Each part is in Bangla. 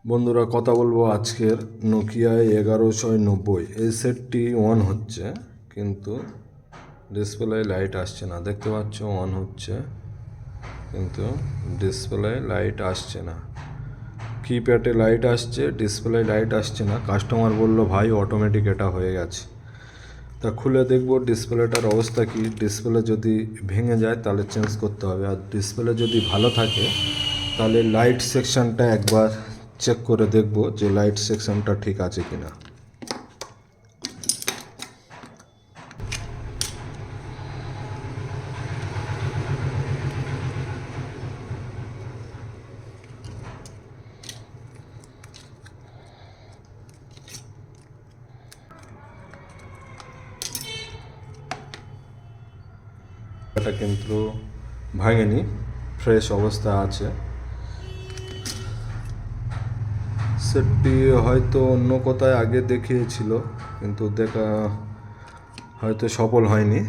বন্ধুরা কথা বলবো আজকের নোকিয়া 1190 এই সেটটি অন হচ্ছে কিন্তু ডিসপ্লে লাইট আসছে না। দেখতে পাচ্ছ অন হচ্ছে কিন্তু ডিসপ্লে লাইট আসছে না। কিপ্যাডে লাইট আসছে, ডিসপ্লে লাইট আসছে না। কাস্টমার বললো ভাই অটোমেটিক এটা হয়ে গেছে। তা খুলে দেখবো ডিসপ্লেটার অবস্থা কি। ডিসপ্লে যদি ভেঙে যায় তাহলে চেঞ্জ করতে হবে, আর ডিসপ্লে যদি ভালো থাকে তাহলে লাইট সেকশনটা একবার চেক করে দেখব যে লাইট সেকশনটা ঠিক আছে কিনা। এটা কিন্তু ভাঙেনি, ফ্রেশ অবস্থা আছে। সেটটি হয়তো অন্য কোথায় আগে দেখিয়েছিল কিন্তু দেখা হয়তো সফল হয়নি।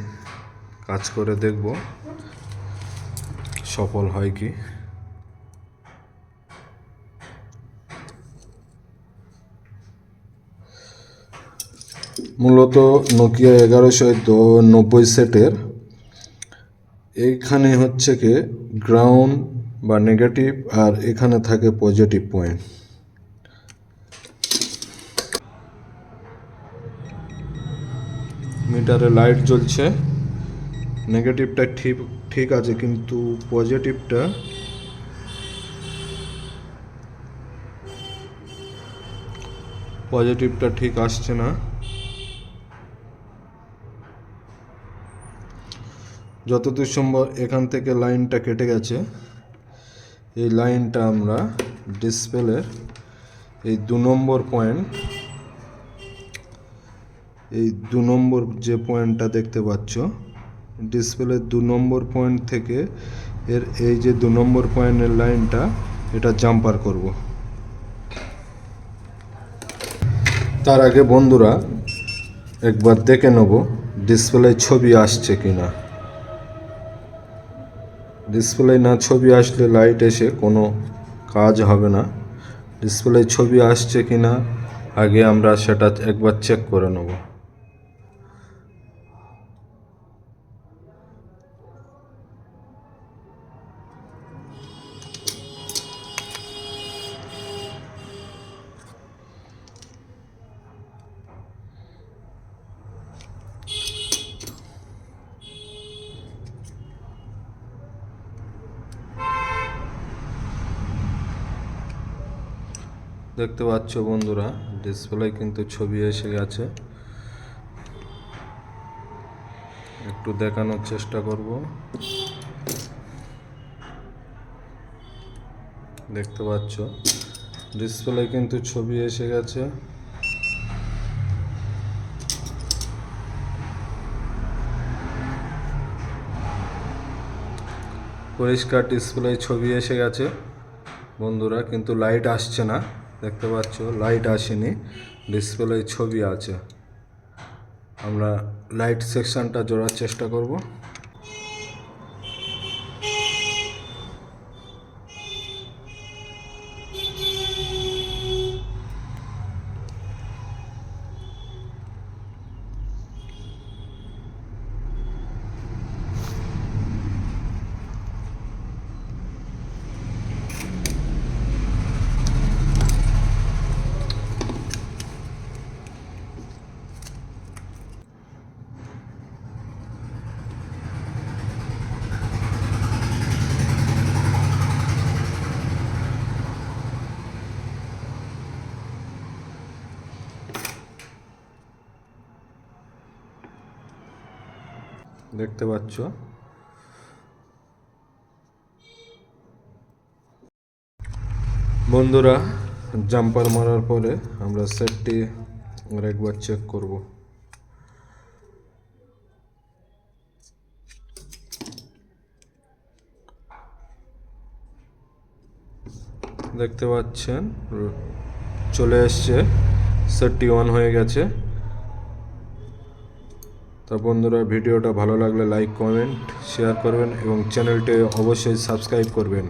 কাজ করে দেখব সফল হয় কি। মূলত নোকিয়া 1190 সেটের এইখানে হচ্ছে কি গ্রাউন্ড বা নেগেটিভ, আর এখানে থাকে পজিটিভ পয়েন্ট। মিটারে লাইট জ্বলছে, নেগেটিভটা ঠিক আছে কিন্তু পজিটিভটা ঠিক আসছে না। যতদূর সম্ভব এখান থেকে লাইনটা কেটে গেছে। এই লাইনটা আমরা ডিসপ্লের এই 2 নম্বর পয়েন্ট, এই 2 নম্বর যে পয়েন্টটা দেখতে পাচ্ছ ডিসপ্লের 2 নম্বর পয়েন্ট থেকে এই যে 2 নম্বর পয়েন্টের লাইনটা এটা জাম্পার করব। তার আগে বন্ধুরা একবার দেখে নেব ডিসপ্লে ছবি আসছে কিনা। ডিসপ্লে না ছবি আসলে লাইট এসে কোনো কাজ হবে না। ডিসপ্লে ছবি আসছে কিনা আগে আমরা সেটা একবার চেক করে নেব। দেখতে পাচ্ছ বন্ধুরা ডিসপ্লে কিন্তু ছবি এসে গেছে। একটু দেখানোর চেষ্টা করব। দেখতে পাচ্ছ ডিসপ্লে কিন্তু ছবি এসে গেছে। পরিষ্কার ডিসপ্লে ছবি এসে গেছে বন্ধুরা, কিন্তু লাইট আসছে না। দেখতে পাচ্ছ লাইট আসেনি, ডিসপ্লে ছবি আছে। আমরা লাইট সেকশনটা জোড়ার চেষ্টা করব। দেখতে পাচ্ছ বন্ধুরা জাম্পার মারার পরে আমরা সেটটি একবার চেক করব। দেখতে পাচ্ছেন চলে এসছে, সেটটি অন হয়ে গেছে। তা বন্ধুরা ভিডিওটা ভালো লাগলে লাইক কমেন্ট শেয়ার করবেন এবং চ্যানেলটি অবশ্যই সাবস্ক্রাইব করবেন।